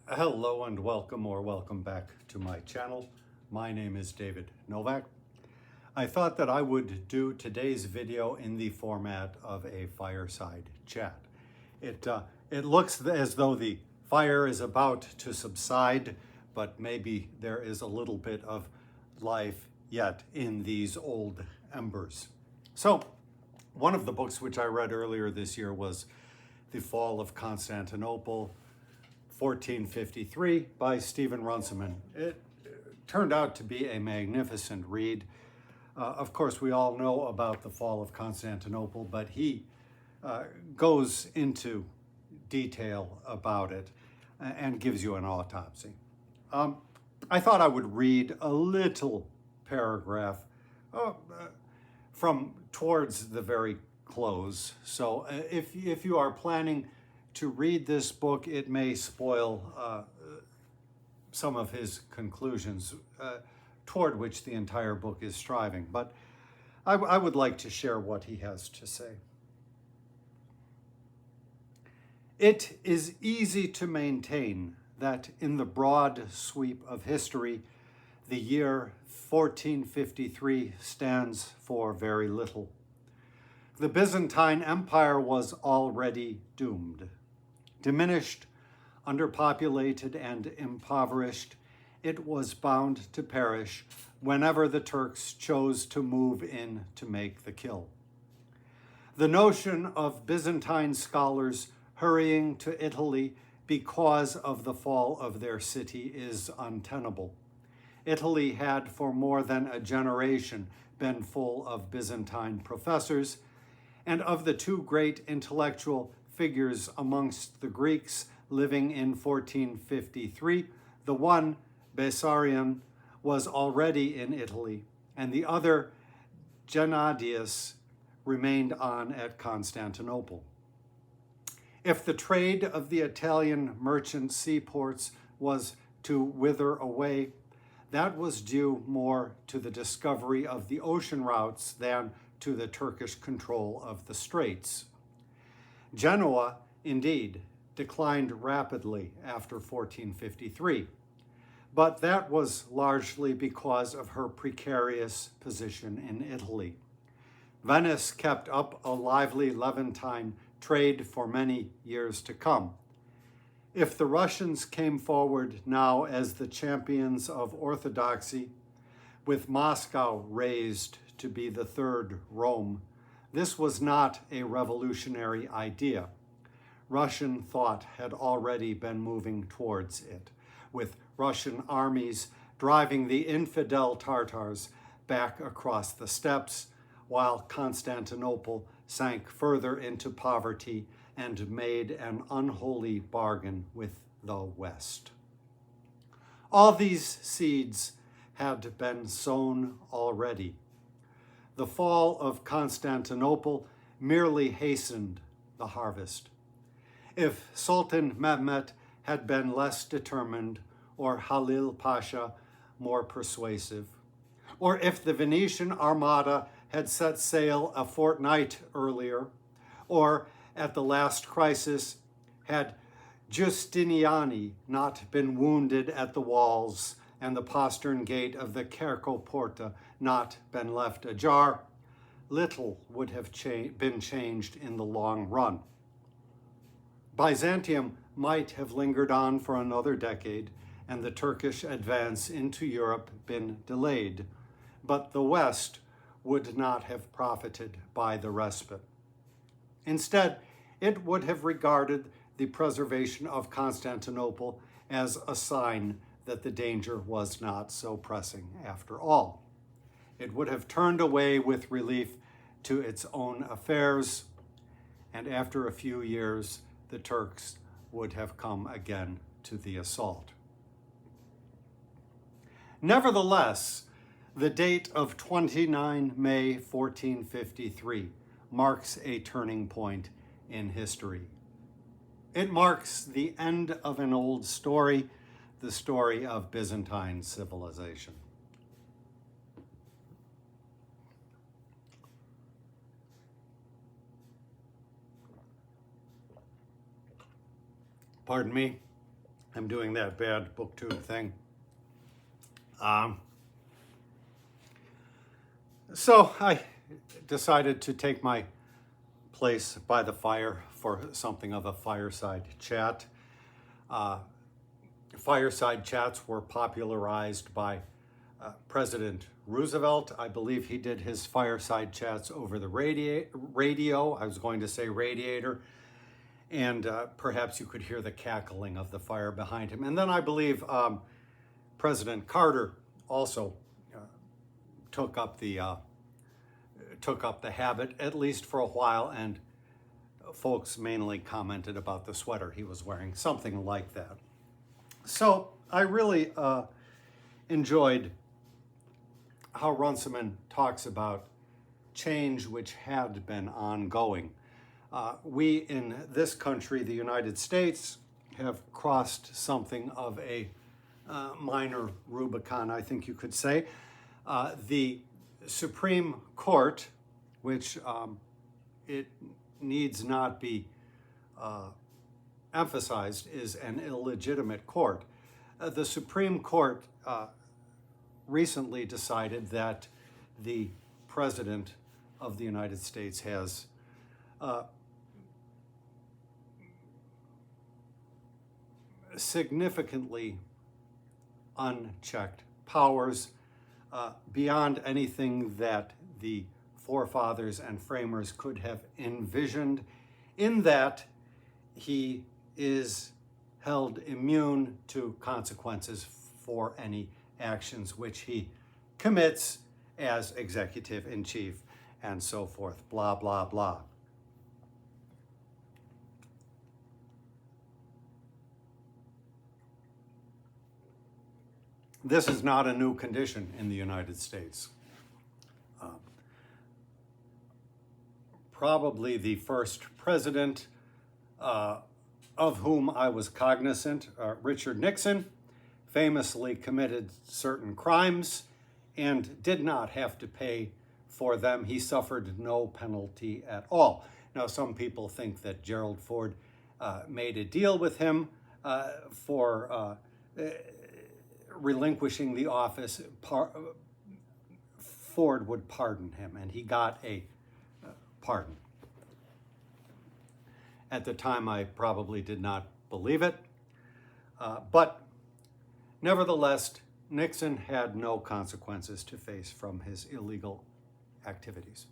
Hello and welcome back to my channel. My name is David Novak. I thought that I would do today's video in the format of a fireside chat. It looks as though the fire is about to subside, but maybe there is a little bit of life yet in these old embers. So, one of the books which I read earlier this year was The Fall of Constantinople, 1453 by Stephen Runciman. It turned out to be a magnificent read. Of course, we all know about the fall of Constantinople, but he goes into detail about it and gives you an autopsy. I thought I would read a little paragraph from towards the very close. So if you are planning to read this book, it may spoil some of his conclusions toward which the entire book is striving. But I would like to share what he has to say. It is easy to maintain that in the broad sweep of history, the year 1453 stands for very little. The Byzantine Empire was already doomed. Diminished, underpopulated, and impoverished, it was bound to perish whenever the Turks chose to move in to make the kill. The notion of Byzantine scholars hurrying to Italy because of the fall of their city is untenable. Italy had for more than a generation been full of Byzantine professors, and of the two great intellectual figures amongst the Greeks living in 1453, the one, Bessarion, was already in Italy, and the other, Gennadius, remained on at Constantinople. If the trade of the Italian merchant seaports was to wither away, that was due more to the discovery of the ocean routes than to the Turkish control of the straits. Genoa, indeed, declined rapidly after 1453, but that was largely because of her precarious position in Italy. Venice kept up a lively Levantine trade for many years to come. If the Russians came forward now as the champions of orthodoxy, with Moscow raised to be the third Rome, this was not a revolutionary idea. Russian thought had already been moving towards it, with Russian armies driving the infidel Tartars back across the steppes, while Constantinople sank further into poverty and made an unholy bargain with the West. All these seeds had been sown already. The fall of Constantinople merely hastened the harvest. If Sultan Mehmet had been less determined, or Halil Pasha more persuasive, or if the Venetian Armada had set sail a fortnight earlier, or at the last crisis had Giustiniani not been wounded at the walls and the postern gate of the Cerco Porta not been left ajar, little would have been changed in the long run. Byzantium might have lingered on for another decade and the Turkish advance into Europe been delayed, but the West would not have profited by the respite. Instead, it would have regarded the preservation of Constantinople as a sign that the danger was not so pressing after all. It would have turned away with relief to its own affairs, and after a few years, the Turks would have come again to the assault. Nevertheless, the date of 29 May 1453 marks a turning point in history. It marks the end of an old story, the story of Byzantine civilization. Pardon me. I'm doing that bad booktube thing. So I decided to take my place by the fire for something of a fireside chat. Fireside chats were popularized by President Roosevelt. I believe he did his fireside chats over the radio. I was going to say radiator. And perhaps you could hear the cackling of the fire behind him. And then I believe President Carter also took up the habit, at least for a while, and folks mainly commented about the sweater he was wearing, something like that. So I really enjoyed how Runciman talks about change which had been ongoing. We in this country, the United States, have crossed something of a minor Rubicon, I think you could say. The Supreme Court, which it needs not be emphasized, is an illegitimate court. The Supreme Court recently decided that the President of the United States has significantly unchecked powers beyond anything that the forefathers and framers could have envisioned, in that he is held immune to consequences for any actions which he commits as executive in chief, and so forth, blah, blah, blah. This is not a new condition in the United States. Probably the first president of whom I was cognizant, Richard Nixon, famously committed certain crimes and did not have to pay for them. He suffered no penalty at all. Now, some people think that Gerald Ford made a deal with him for relinquishing the office. Ford would pardon him, and he got a pardon. At the time, I probably did not believe it, but nevertheless, Nixon had no consequences to face from his illegal activities.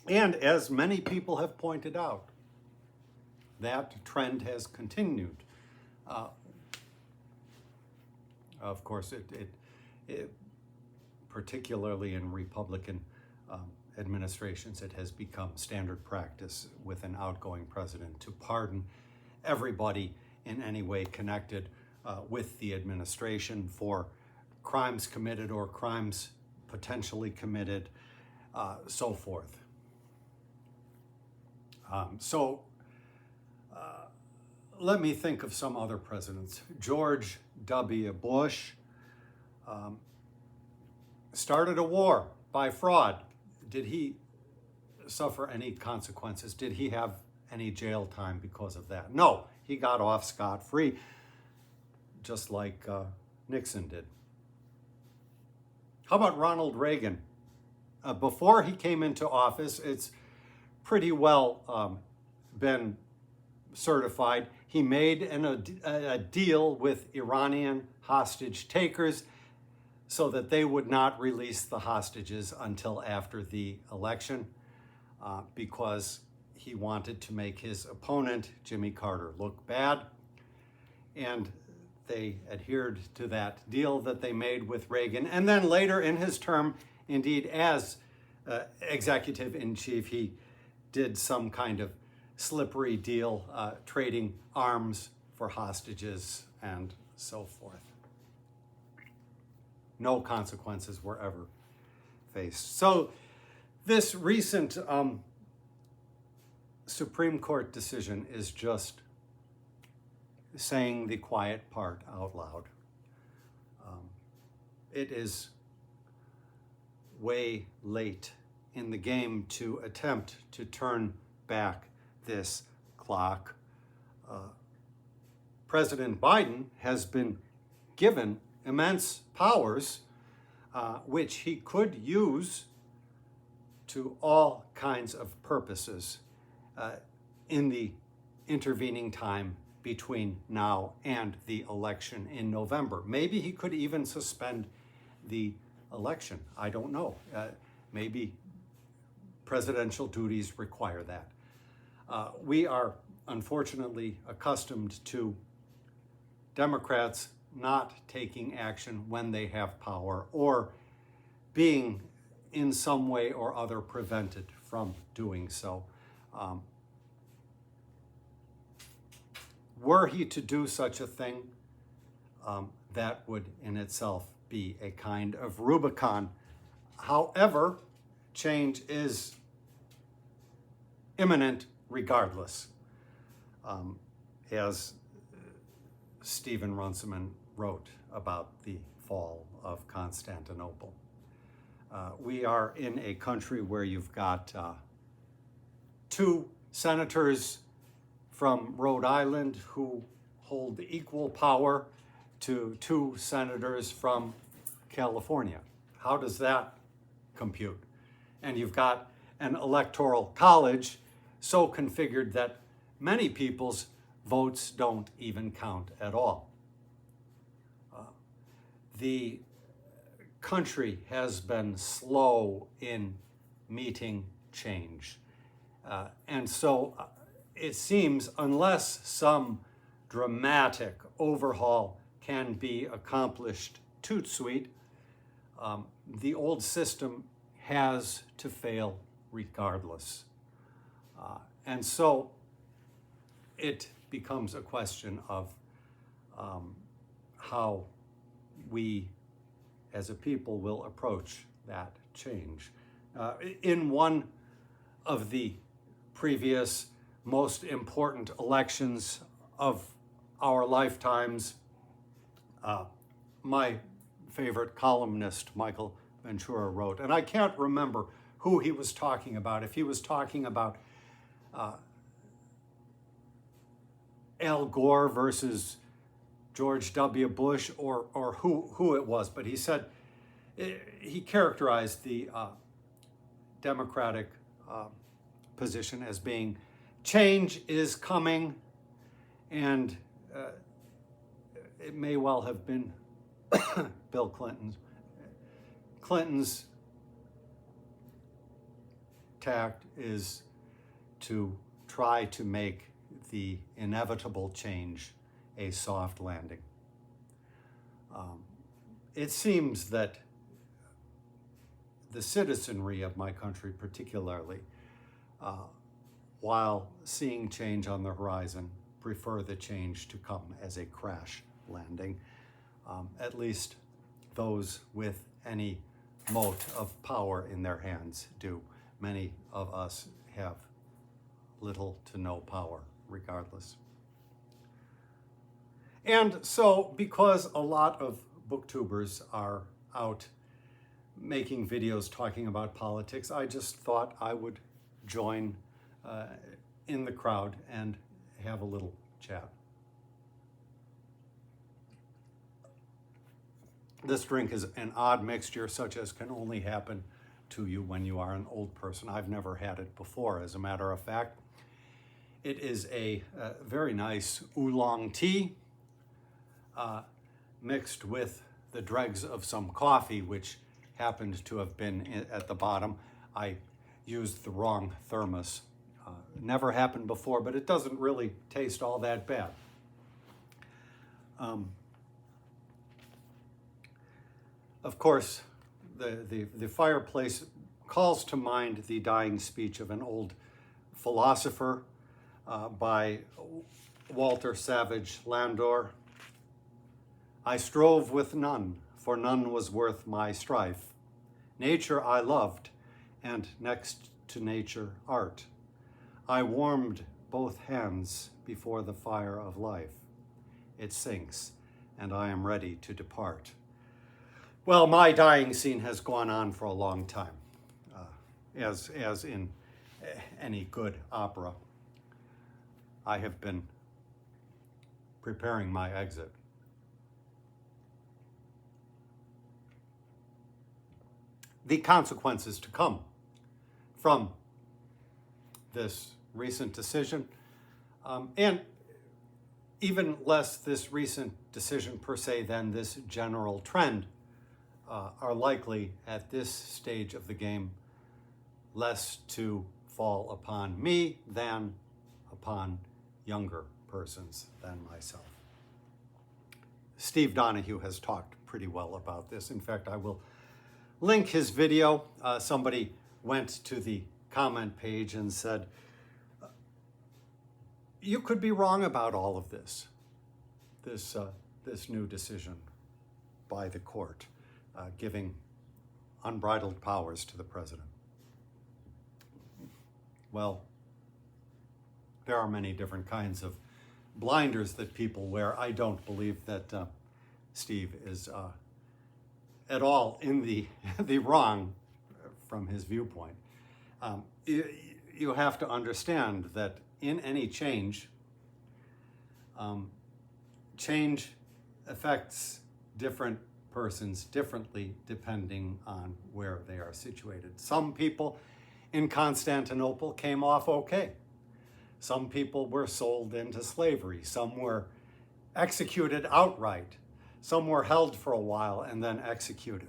And as many people have pointed out, that trend has continued. Of course, it particularly in Republican administrations, it has become standard practice with an outgoing president to pardon everybody in any way connected with the administration for crimes committed or crimes potentially committed, so forth. Let me think of some other presidents. George W. Bush started a war by fraud. Did he suffer any consequences? Did he have any jail time because of that? No, he got off scot-free, just like Nixon did. How about Ronald Reagan? Before he came into office, it's pretty well been certified. He made a deal with Iranian hostage takers so that they would not release the hostages until after the election because he wanted to make his opponent, Jimmy Carter, look bad. And they adhered to that deal that they made with Reagan. And then later in his term, indeed, as executive in chief, he did some kind of slippery deal, trading arms for hostages and so forth. No consequences were ever faced. So this recent Supreme Court decision is just saying the quiet part out loud. It is way late in the game to attempt to turn back this clock, President Biden has been given immense powers, which he could use to all kinds of purposes in the intervening time between now and the election in November. Maybe he could even suspend the election. I don't know. Maybe presidential duties require that. We are unfortunately accustomed to Democrats not taking action when they have power or being in some way or other prevented from doing so. Were he to do such a thing, that would in itself be a kind of Rubicon. However, change is imminent regardless, as Stephen Runciman wrote about the fall of Constantinople. We are in a country where you've got 2 senators from Rhode Island who hold equal power to 2 senators from California. How does that compute? And you've got an electoral college so configured that many people's votes don't even count at all. The country has been slow in meeting change. And so it seems unless some dramatic overhaul can be accomplished tout suite, the old system has to fail regardless. And so it becomes a question of how we as a people will approach that change. In one of the previous most important elections of our lifetimes, my favorite columnist, Michael Ventura, wrote, and I can't remember who he was talking about, if he was talking about Al Gore versus George W. Bush or who it was, but he said, he characterized the Democratic position as being change is coming, and it may well have been Bill Clinton's tact is to try to make the inevitable change a soft landing. It seems that the citizenry of my country particularly, while seeing change on the horizon, prefer the change to come as a crash landing. At least those with any mote of power in their hands do. Many of us have little to no power regardless. And so, because a lot of booktubers are out making videos talking about politics, I just thought I would join in the crowd and have a little chat. This drink is an odd mixture, such as can only happen to you when you are an old person. I've never had it before, as a matter of fact. It is a very nice oolong tea mixed with the dregs of some coffee, which happened to have been at the bottom. I used the wrong thermos. Never happened before, but it doesn't really taste all that bad. Of course, the fireplace calls to mind the dying speech of an old philosopher by Walter Savage Landor. I strove with none, for none was worth my strife. Nature I loved, and next to nature art. I warmed both hands before the fire of life. It sinks, and I am ready to depart. Well, my dying scene has gone on for a long time, as in any good opera. I have been preparing my exit. The consequences to come from this recent decision, and even less this recent decision per se than this general trend, are likely at this stage of the game less to fall upon me than upon younger persons than myself. Steve Donahue has talked pretty well about this. In fact, I will link his video. Somebody went to the comment page and said, you could be wrong about all of this new decision by the court, giving unbridled powers to the president. Well, there are many different kinds of blinders that people wear. I don't believe that Steve is at all in the wrong from his viewpoint. You have to understand that in any change, change affects different persons differently depending on where they are situated. Some people in Constantinople came off okay. Some people were sold into slavery. Some were executed outright. Some were held for a while and then executed.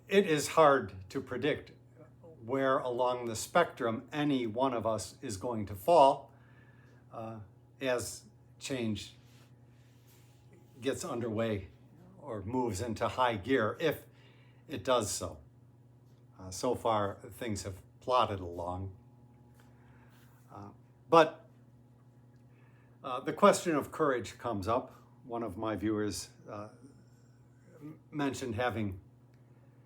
It is hard to predict where along the spectrum any one of us is going to fall as change gets underway or moves into high gear, if it does so. So far, things have plodded along. But the question of courage comes up. One of my viewers mentioned having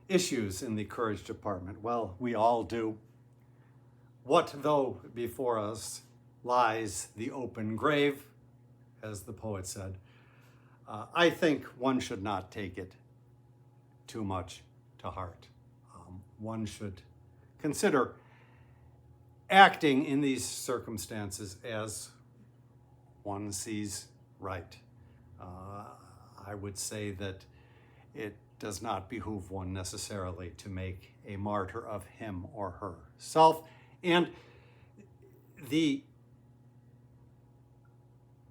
issues in the courage department. Well, we all do. What though before us lies the open grave, as the poet said. I think one should not take it too much to heart. One should consider acting in these circumstances as one sees right. I would say that it does not behoove one necessarily to make a martyr of him or herself. And the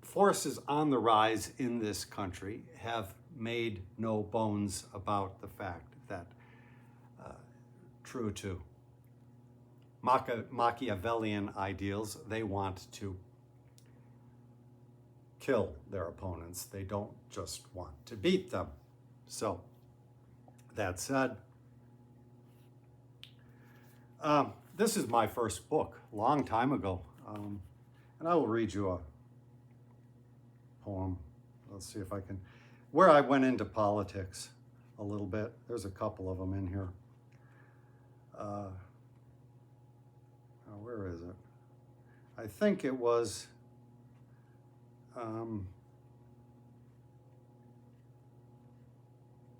forces on the rise in this country have made no bones about the fact that, true to Machiavellian ideals, they want to kill their opponents. They don't just want to beat them. So, that said, this is my first book, a long time ago. And I will read you a poem. Let's see if I can, where I went into politics a little bit. There's a couple of them in here. Where is it? I think it was,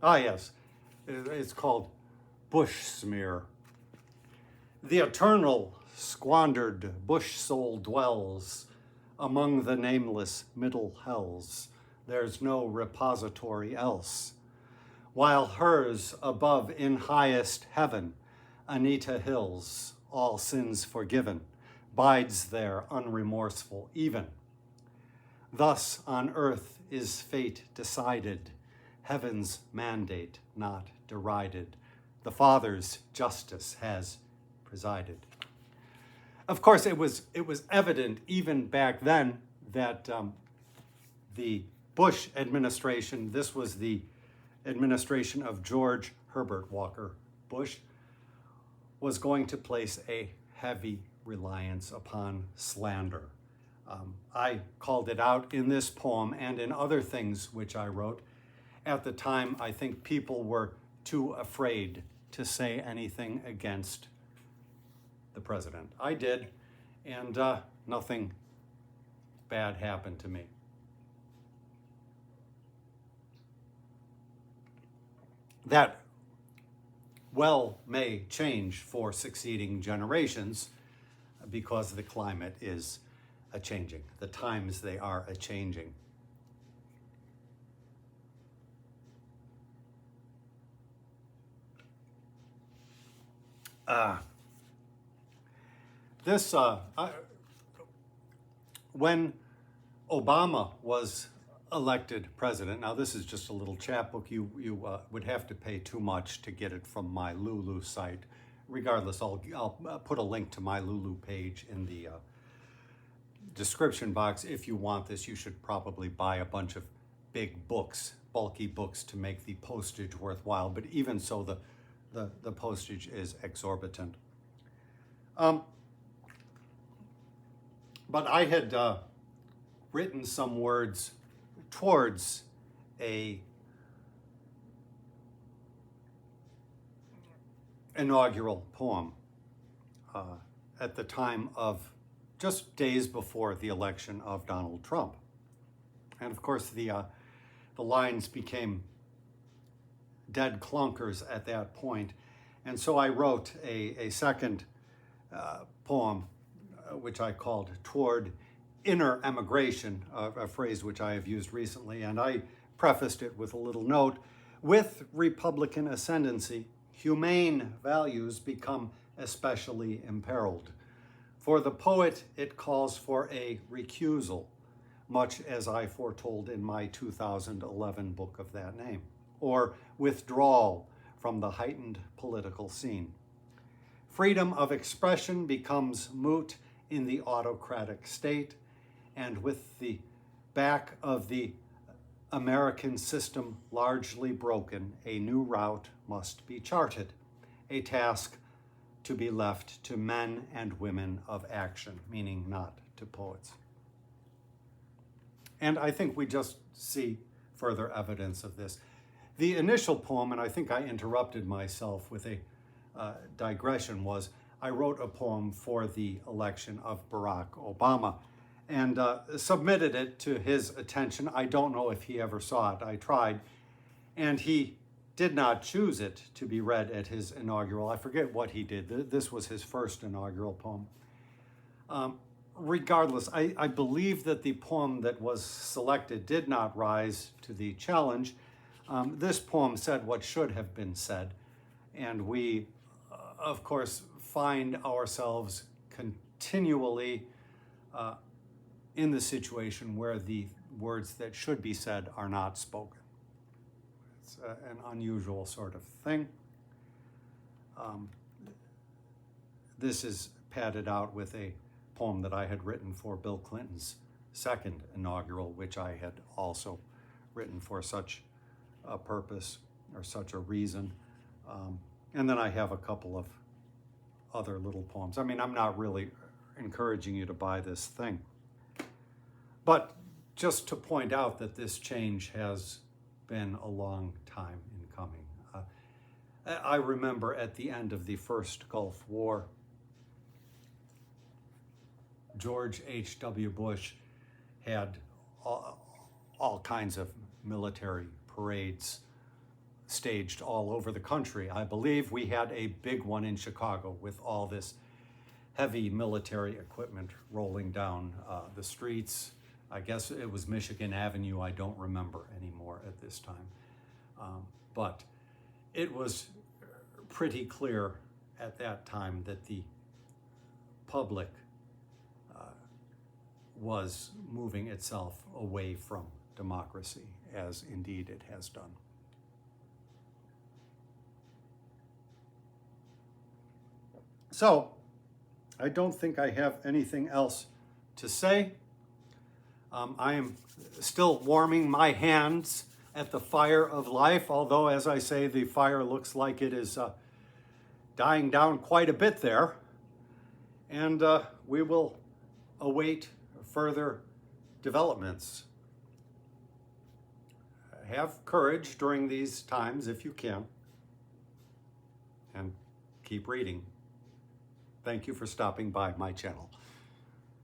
yes, it's called Bush Smear. The eternal squandered bush soul dwells among the nameless middle hells. There's no repository else. While hers above in highest heaven, Anita Hills, all sins forgiven, bides there unremorseful even. Thus on earth is fate decided, heaven's mandate not derided. The Father's justice has presided. Of course, it was evident even back then that the Bush administration, this was the administration of George Herbert Walker Bush, was going to place a heavy reliance upon slander. I called it out in this poem and in other things which I wrote. At the time, I think people were too afraid to say anything against the president. I did, and nothing bad happened to me. That well may change for succeeding generations, because the climate is a-changing. The times, they are a-changing. When Obama was elected president, now this is just a little chapbook. You would have to pay too much to get it from my Lulu site. Regardless, I'll put a link to my Lulu page in the description box. If you want this, you should probably buy a bunch of big books, bulky books, to make the postage worthwhile. But even so, the postage is exorbitant. But I had written some words towards a inaugural poem at the time of, just days before the election of Donald Trump. And of course, the lines became dead clunkers at that point. And so I wrote a second poem, which I called Toward Inner Emigration, a phrase which I have used recently. And I prefaced it with a little note: with Republican ascendancy, humane values become especially imperiled. For the poet, it calls for a recusal, much as I foretold in my 2011 book of that name, or withdrawal from the heightened political scene. Freedom of expression becomes moot in the autocratic state, and with the back of the American system largely broken, a new route must be charted, a task to be left to men and women of action, meaning not to poets. And I think we just see further evidence of this. The initial poem, and I think I interrupted myself with a digression, was I wrote a poem for the election of Barack Obama and submitted it to his attention. I don't know if he ever saw it. I tried, and he did not choose it to be read at his inaugural. I forget what he did. This was his first inaugural poem. Regardless, I believe that the poem that was selected did not rise to the challenge. This poem said what should have been said, and we, of course, find ourselves continually in the situation where the words that should be said are not spoken. It's an unusual sort of thing. This is padded out with a poem that I had written for Bill Clinton's second inaugural, which I had also written for such a purpose or such a reason. And then I have a couple of other little poems. I mean, I'm not really encouraging you to buy this thing, but just to point out that this change has been a long time in coming. I remember at the end of the first Gulf War, George H.W. Bush had all kinds of military parades staged all over the country. I believe we had a big one in Chicago with all this heavy military equipment rolling down the streets. I guess it was Michigan Avenue. I don't remember anymore at this time. But it was pretty clear at that time that the public was moving itself away from democracy, as indeed it has done. So, I don't think I have anything else to say. I am still warming my hands at the fire of life, although, as I say, the fire looks like it is dying down quite a bit there. And we will await further developments. Have courage during these times if you can, and keep reading. Thank you for stopping by my channel.